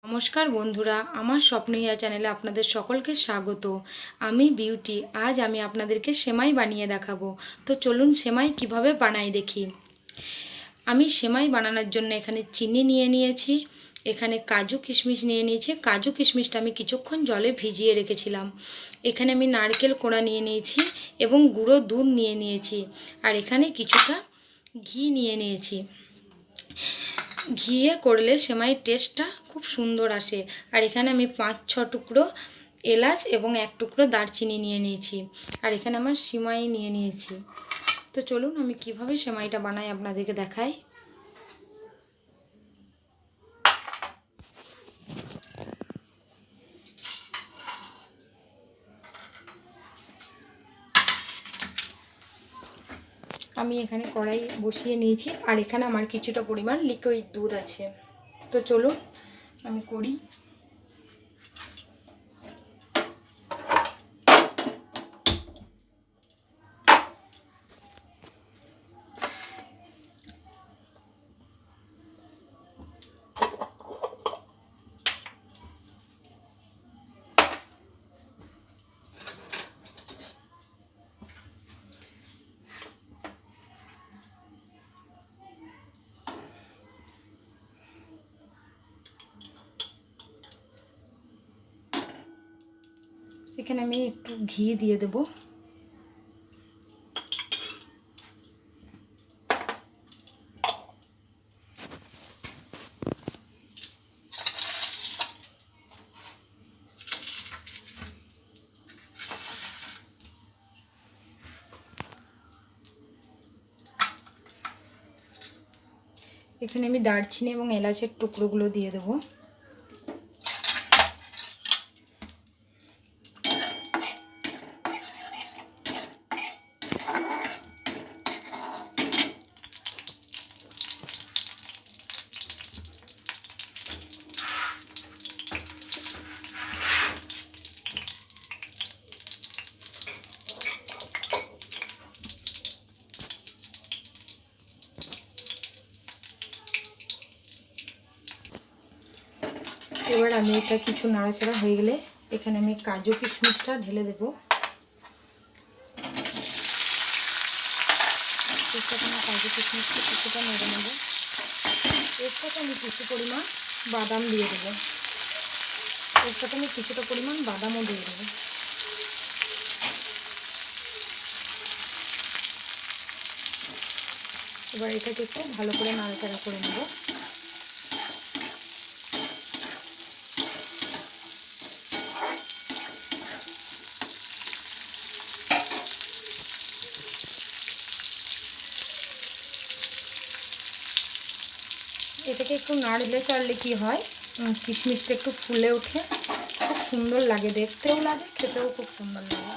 नमस्कार बंधुरा आमार स्वप्नहिया चैनेले आपनादेर सकलके स्वागत। आमी बिउटी आज आमी आपनादेरके सेमाई बानिये देखाबो। तो चलुन सेमाई किभाबे बानाई देखी। आमी सेमाई बानानोर जोन्नो एखाने चीनी निये नियेछि, एखाने काजू किशमिश निये नियेछि। काजू किशमिशटा आमी किछुक्षण जले भिजिये रेखेछिलाम। एखाने आमी नारकेल कोड़ा निये नियेछि एबं गुঁড়ো दूध निये नियेछि आर एखाने किछुटा घी निये नियेछि। घिए करले सेमाई टेस्टटा खूब सुंदर आसे। और एखाने आमी 5-6 टुकरो एलाच एबं 1 टुकरो दारचिनी निये नियेछि और एखाने आमार सेमाई निये नियेछि। तो चलुन आमी किभाबे सेमाईटा बानाई आपनादेरके देखाई। আমি এখানে কড়াই বসিয়ে নিয়েছি আর এখানে আমার কিছুটা পরিমাণ লিকুইড দুধ আছে। তো চলুন আমি করি। এখানে আমি একটু ঘি দিয়ে দেব। এখানে আমি দারচিনি এবং এলাচের টুকরোগুলো দিয়ে দেব। এবার আমি এটা কিছু নাড়াচাড়া হয়ে গেলে এখানে আমি কাজু কিশমিশটা ঢেলে দেব। এর সাথে আমি কাজু কিশমিশটা কিছুটা নেড়ে নেব। এর সাথে আমি কিছু পরিমাণ বাদাম দিয়ে দেব। এর সাথে আমি কিছুটা পরিমাণ বাদামও দিয়ে দেব। এবার এটাকে একটু ভালো করে নাড়াচাড়া করে নেব। এটাকে একটু নাড়লে চাড়লে কি হয়, কিশমিশটা একটু ফুলে ওঠে, খুব সুন্দর লাগে, দেখতেও লাগে, খেতেও খুব সুন্দর লাগে।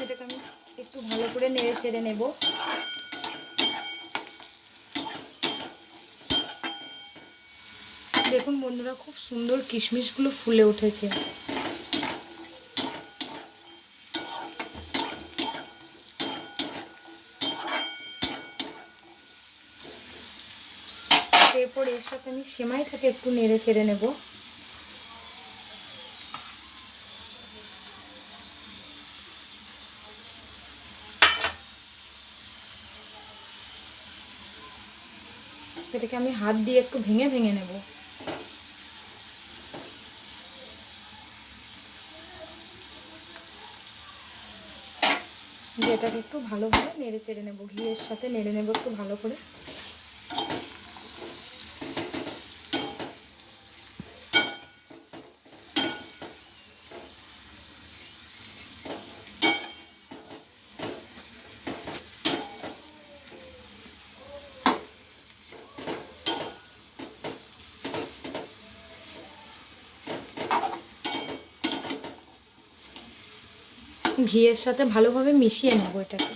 এটাকে আমি একটু ভালো করে নেড়ে চেড়ে নেব। দেখুন বন্ধুরা, খুব সুন্দর কিশমিশগুলো ফুলে উঠেছে। এরপর এর সাথে আমি সেমাইটাকে একটু নেড়ে চেড়ে নেব। এটাকে আমি হাত দিয়ে একটু ভেঙে ভেঙে নেব। যেটাকে একটু ভালোভাবে নেড়ে চেড়ে নেব, ঘিয়ের সাথে নেড়ে নেব একটু ভালো করে। ঘিয়ের সাথে ভালোভাবে মিশিয়ে নেব এটাকে।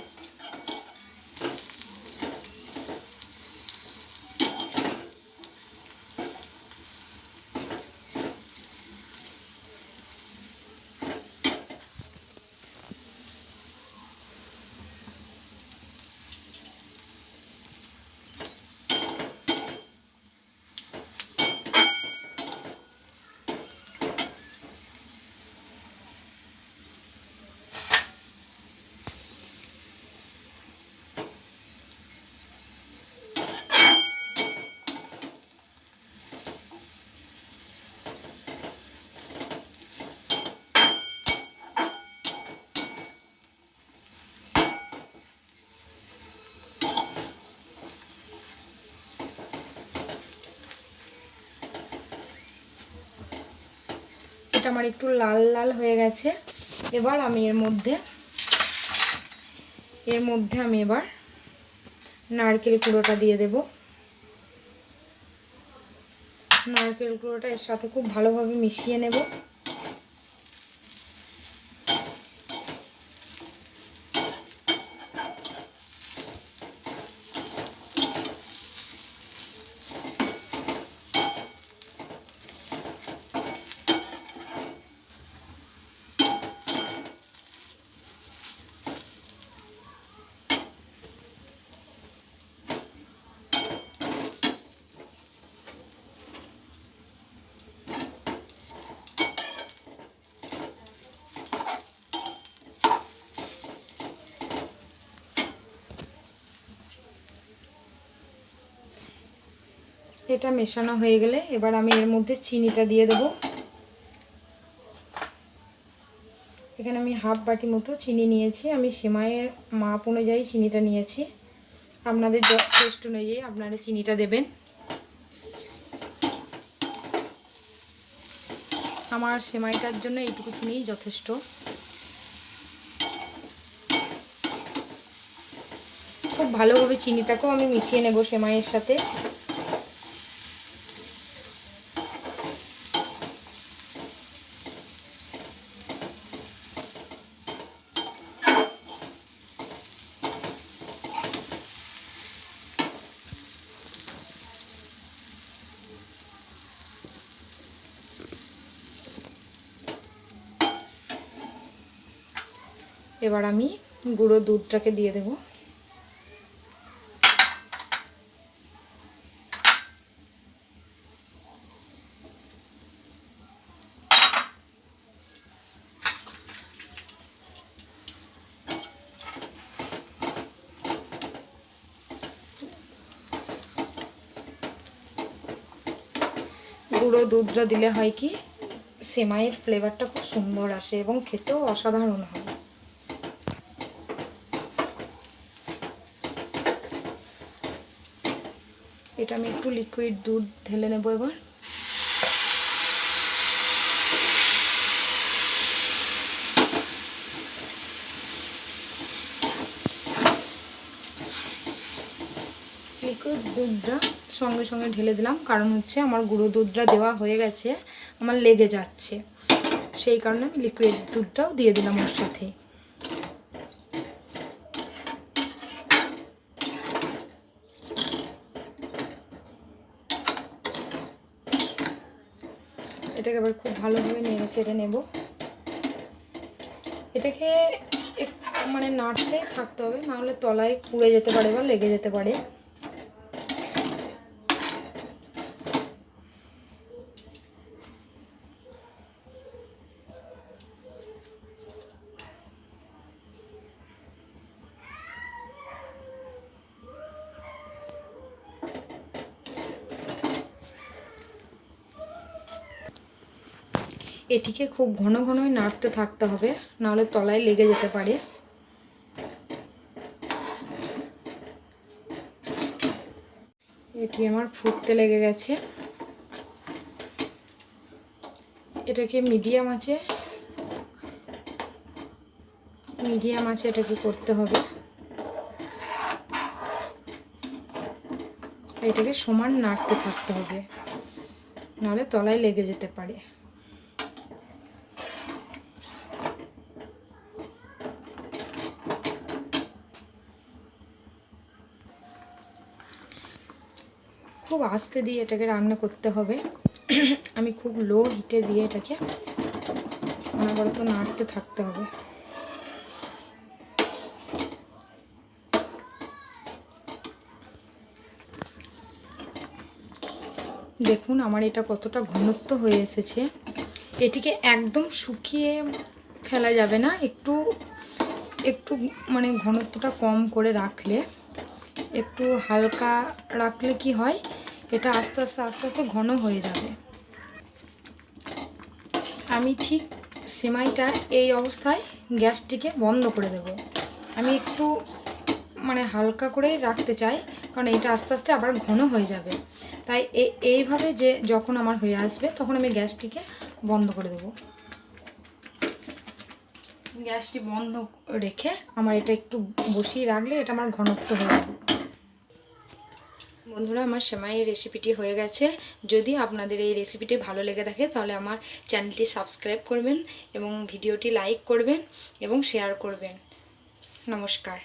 এটা আমার একটু লাল লাল হয়ে গেছে। এবার আমি এর মধ্যে আমি এবার নারকেল কুড়োটা দিয়ে দেব। নারকেল কুড়োটা এর সাথে খুব ভালোভাবে মিশিয়ে নেব। এটা মেশানো হয়ে গেলে এবার আমি এর মধ্যে চিনিটা দিয়ে দেব। এখানে আমি হাফ বাটি মতো চিনি নিয়েছি। আমি সেমাইয়ের মাপ অনুযায়ী চিনিটা নিয়েছি। আপনাদের টেস্ট অনুযায়ী আপনারা চিনিটা দেবেন। আমার সেমাইটার জন্য এইটুকু চিনিই যথেষ্ট। খুব ভালোভাবে চিনিটাকেও আমি মিশিয়ে নেব সেমাইয়ের সাথে। এবার আমি গুঁড়ো দুধটাকে দিয়ে দেব। গুঁড়ো দুধটা দিলে হয় কি, সেমাইয়ের ফ্লেভারটা খুব সুন্দর আসে এবং খেতেও অসাধারণ হয়। এটা আমি একটু লিকুইড দুধ ঢেলে নেব। এবার লিকুইড দুধটা সঙ্গে সঙ্গে ঢেলে দিলাম, কারণ হচ্ছে আমার গুঁড়ো দুধটা দেওয়া হয়ে গেছে, আমার লেগে যাচ্ছে, সেই কারণে আমি লিকুইড দুধটাও দিয়ে দিলাম ওর সাথে। এটাকে এবার খুব ভালোভাবে নেড়ে চেড়ে নেব। এটাকে মানে নাড়তেই থাকতে হবে, নাহলে তলায় পুড়ে যেতে পারে বা লেগে যেতে পারে। এটিকে খুব ঘন ঘনই নাড়তে থাকতে হবে, নাহলে তলায় লেগে যেতে পারে। এটি আমার ফুটতে লেগে গেছে। এটাকে মিডিয়াম আছে এটাকে করতে হবে। এটাকে সমান নাড়তে থাকতে হবে, নাহলে তলায় লেগে যেতে পারে। খুব আস্তে দিয়ে এটাকে রান্না করতে হবে। আমি খুব লো হিটে দিয়ে এটাকে অনবরত নাড়তে থাকতে হবে। দেখুন আমার এটা কতটা ঘনত্ব হয়ে এসেছে। এটিকে একদম শুকিয়ে ফেলা যাবে না, একটু একটু মানে ঘনত্বটা কম করে রাখলে, একটু হালকা রাখলে কি হয়, এটা আস্তে আস্তে ঘন হয়ে যাবে। আমি ঠিক সেমাইটা এই অবস্থায় গ্যাসটিকে বন্ধ করে দেব। আমি একটু মানে হালকা করে রাখতে চাই, কারণ এটা আস্তে আস্তে আবার ঘন হয়ে যাবে। তাই এইভাবে যে যখন আমার হয়ে আসবে তখন আমি গ্যাসটিকে বন্ধ করে দেব। গ্যাসটি বন্ধ রেখে আমার এটা একটু বসিয়ে রাখলে এটা আমার ঘনত্ব হয়ে যাবে। বন্ধুরা, আমার সেমাইয়ের রেসিপিটি হয়ে গেছে। যদি আপনাদের এই রেসিপিটি ভালো লেগে থাকে তাহলে আমার চ্যানেলটি সাবস্ক্রাইব করবেন এবং ভিডিওটি লাইক করবেন এবং শেয়ার করবেন। নমস্কার।